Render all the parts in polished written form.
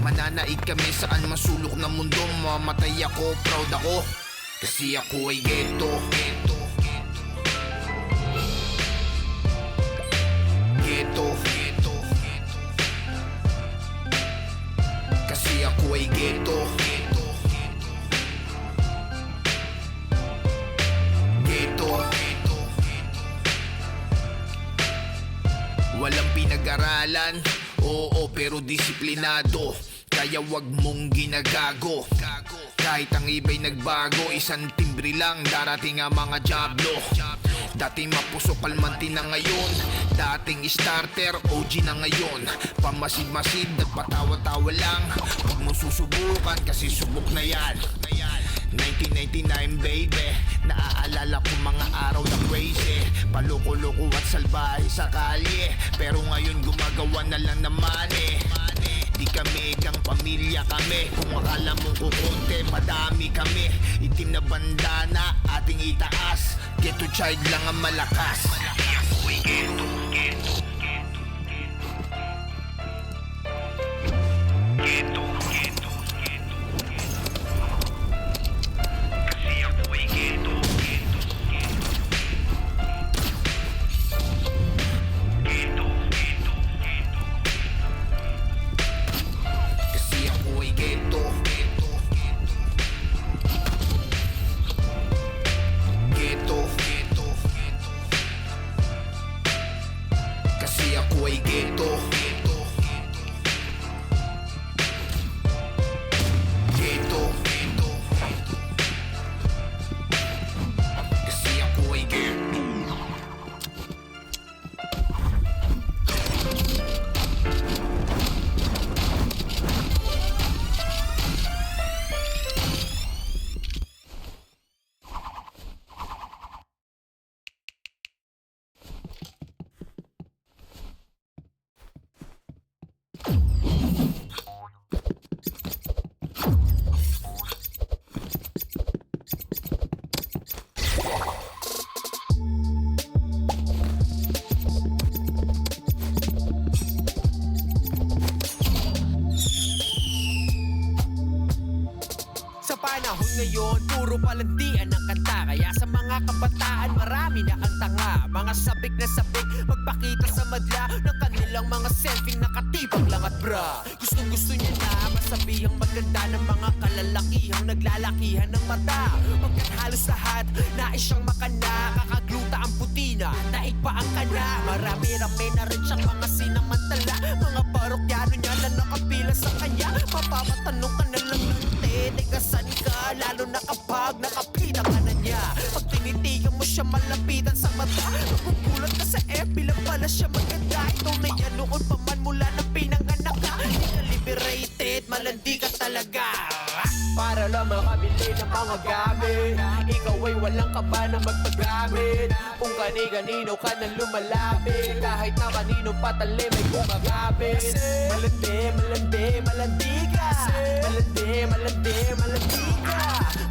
Mananaig kami saan masulok na mundo. Mamatay ako, proud ako, kasi ako ay ghetto. Ghetto, ghetto, kasi ako ay ghetto. Ghetto, walang pinag-aralan, oo, pero disiplinado. Kaya wag mong ginagago. Kahit ang iba'y nagbago, isang timbre lang, darating ang mga jablo. Dating mapuso kalmanti na ngayon, dating starter, OG na ngayon. Pamasid-masid at patawa-tawa lang. Huwag mo susubukan kasi subok na yan. 1999 baby, naaalala ko mga araw na crazy. Paloko-loko at salbahe sa kalye, pero ngayon gumagawa na lang naman eh. Di kami gang pamilya kami, kung akala mong kukunti, madami kami. Itim na bandana, ating itaas, ghetto child lang ang malakas. Uy, ghetto, ghetto, ghetto, ghetto, ghetto, kasi ako ay ghetto, ghetto, ghetto, ghetto, ghetto, kasi ako ay ghetto, ghetto, ghetto, ghetto, kasi ako ay ghetto, ghetto, ghetto, ghetto, kasi ako ay ghetto. Sa panahon ngayon, puro palandian ang kanta. Kaya sa mga kabataan, marami na ang tanga. Mga sabik na sabik, magpakita sa madla ng kanilang mga selfie nakatibang lang at bra. Gustong-gusto niya na masabihang maganda ng mga kalalakihang naglalakihan ng mata. Pagkat halos lahat, nais siyang makana. Kakagluta ang putina, daig pa ang kana. Marami-rami na rin siyang mga sinamantala. Mga parokyano niya na nakapila sa kanya. Mapapatanong ka na lang ng teka saan ka, lalo na kapag nakapita ka na niya. Pag tinitigan mo siya malapitan sa mata, magugulat ka sa FB lang pala siya maganda. Ikaw na yan noon pa man mula na pinanganak ka. Hindi ka liberated, malandi ka talaga. Para lang makabili ng mga gamit, ikaw ay walang kaba na magpagamit. Kung kani-kanino ka nang lumalapit, kahit na kanino patali may gumagapit. Malandi, malandi, malandi ka. Malandi, malandi, malandi ka.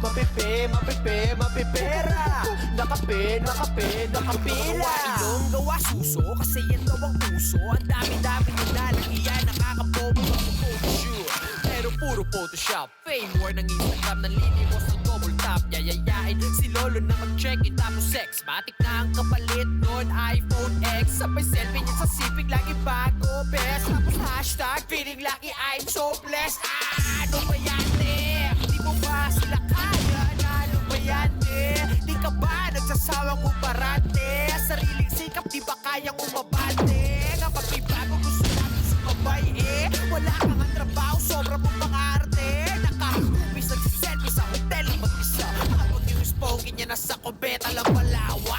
Mapipi, mapipi, mapipera. Nakape, nakape, nakapila. Gawa ilong, gawa suso, kasi yan daw ang uso. Ang dami-dami nila lang iyan, nakakabobo ang photoshoot. Pero puro Photoshop, fame war ng Instagram, nanlilimos ng double tap. Yayayain si Lolo na mag-check-in, tapos sex matik na ang kapalit nun, iPhone X. Sabay selfie niya sa sipig, lagi bago, best. Tapos hashtag, feeling lucky, I'm so blessed. Ano ba yan, eh? Di mo ba sila kaya? Ano ba yan, eh? Di ka ba nagsasawang umarate? Sariling sikap, di ba kayang umabante? Kapag may bago gusto natin sa kabay, eh? Wala kang ang trabaho, sobra mong mga arte. Nakahupis, nagsiselfie sa hotel ang mag-isa. Kapag yung spoken niya nasa kubeta lang palawa.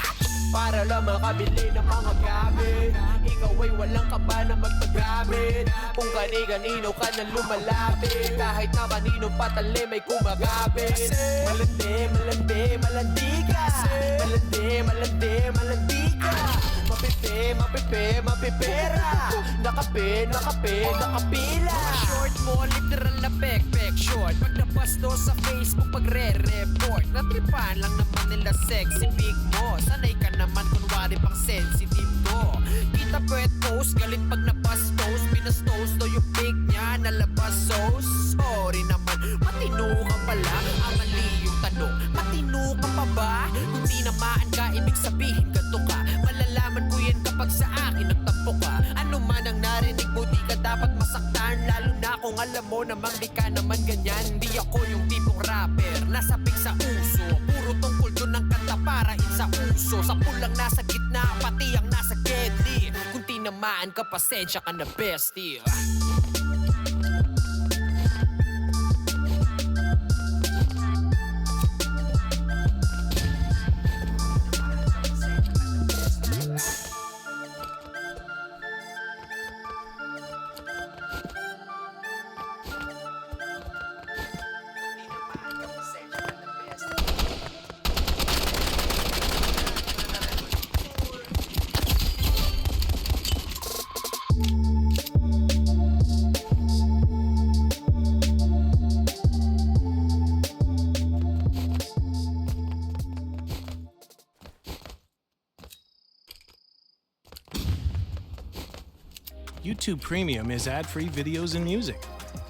Para lang makabili ng mga gamit, ikaw ay walang kaba na magpagamit. Kung kani-kanino ka nang lumalapit, kahit na kanino patali may kumagapit. Malandi, malandi, malandi ka. Malandi, malandi, malandi ka. Mapipi, mapipi, mapipera. Nakape, nakape, nakapila. Mga short mo, literal na pek-pek short. Pag nabasto sa Facebook, pagre-report, natripan lang naman nila sexy pic mo. Sanay ka naman kunwari pang sensitive ko. Kita pwet post, galit pag napastos. Pinastos daw yung pic niya, nalabas so na kung alam mo namang di ka naman ganyan. Di ako yung tipong rapper nasabik sa uso. Puro tungkol doon ng kanta para sa uso. Sa pulang nasa gitna, pati ang nasa gedli. Kung tinamaan ka, pasensya ka na bestie. YouTube Premium is ad-free videos and music.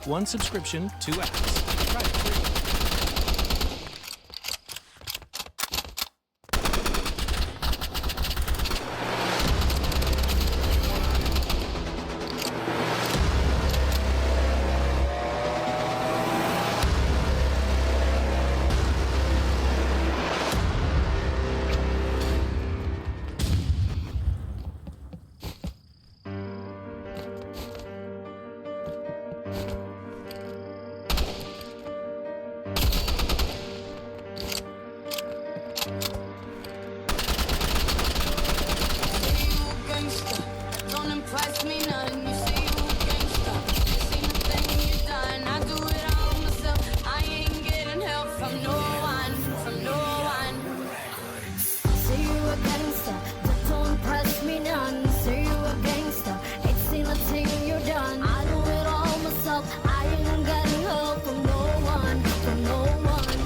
One subscription, 2 apps. Try it free. Don't impress me none. You say you a gangster. This ain't a thing you done. I do it all myself. I ain't getting help from no one, from no one. Say you a gangster, but don't impress me none. Say you a gangster, it's ain't a thing you done. I do it all myself. I ain't getting help from no one, from no one.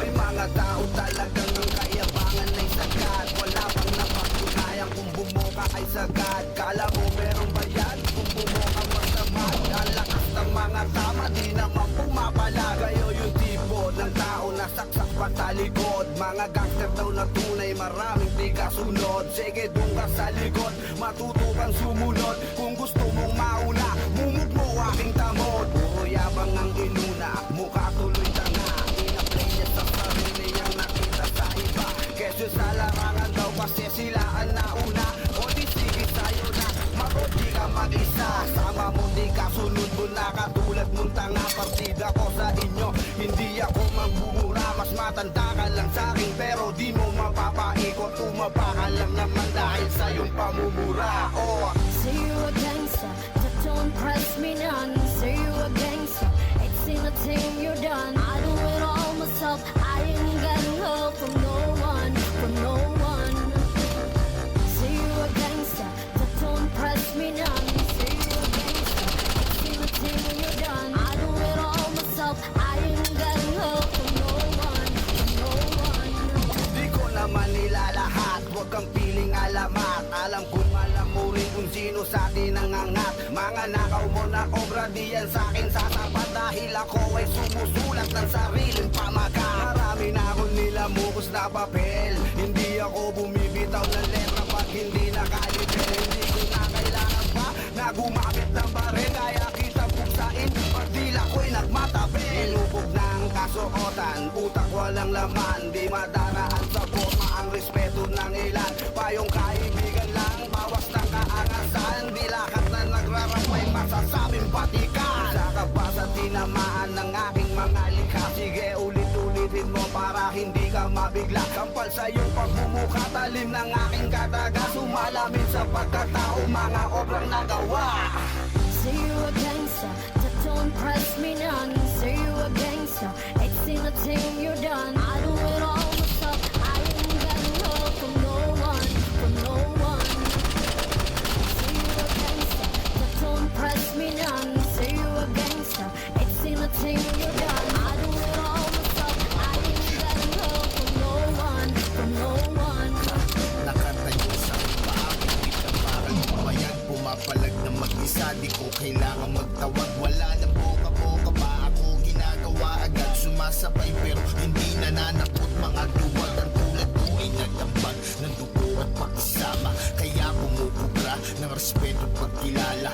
May mga tao talagang ang kayabangan ay sagad. Wala bang napatunayan kung bumuka ay sagad. Kala mo merong bayad kung bumuka masamad. Ang lakas ng mga tama di naman pumapalag. Kayo yung tipo ng tao na saksak pa sa likod. Mga gangster daw na tunay, maraming di kasunod. Sige doon ka sa likod, matuto kang sumunod. Kung gusto mong mauna, mumug mo aking tamod. Puro yabang ang inuna, mukha tuloy tanga. Ina-play niya sa sarili ang nakita sa iba. Kesyo sa larangan daw kasi sila ang nauna. O di sige sa'yo na, maro di ka mag-isa. Sama mo di kasunod mo na katulad mong tanga. Partida ko sa inyo, hindi ako magbumura. Mas matanda ka lang sa'kin pero di mo mapapaikot. Tumapa ka lang naman dahil sa iyong pamumura. Oh. Say you a gangster, but don't impress me none. Say you a gangster, it's ain't a thing you done. I do it all myself. I ain't getting help from no one, from no one. Say you a gangster, but don't impress me none. Say you a gangster, it's ain't a thing you done. I do it all myself. I ain't getting help from no one, from no one. Di ko naman nilalahat, huwag kang piling alamat. Alam kong alam mo rin kung sino sa atin ang angat. Mga nakaw mo na obra di yan sa'kin sasapat. Dahil ako ay sumusulat ng sariling pamagat. Marami na akong nilamukos na papel. Hindi ako bumibitaw ng letra pag hindi nakalipel. Hindi ko na kailangan pa na gumamit ng baril. Kaya kita buksain, pag dila ko'y nagmatabel. Inubog na ang kasuotan, utak walang laman. Di madaraan sa forma ang respeto ng ilan. Payong kaibigan lang, bawas ng kaangasan. Di lakat na nagrarapay, masasabing patikan. Saka pa sa tinamaan ng aking mga likha. Sige ulit-ulitin mo para hindi ka mabigla. Kampal sa iyong pagbumuka, talim ng aking kataga. Sumalamin sa pagkatao, mga obrang nagawa. Say you a gangster, but don't impress me none. Say you a gangster, it's ain't a thing you done. I do it all myself. I ain't getting help from no one, from no one. Say you a gangster, but don't impress me none. Say you a gangster, it's ain't a thing you done. I do it all myself. I ain't getting help from no one, from no one. Nakatayo sa paakit, parang bayan. Pumapalag na mag-isa, di ko kailangan magtawag. Wala nang boka-boka pa ako ginagawa agad. Sumasabay pero hindi nananakot. Mga duwag ang tulad ko ay nagtambag ng dugo at pakisama. Kaya bumububra ng respeto at pagkilala.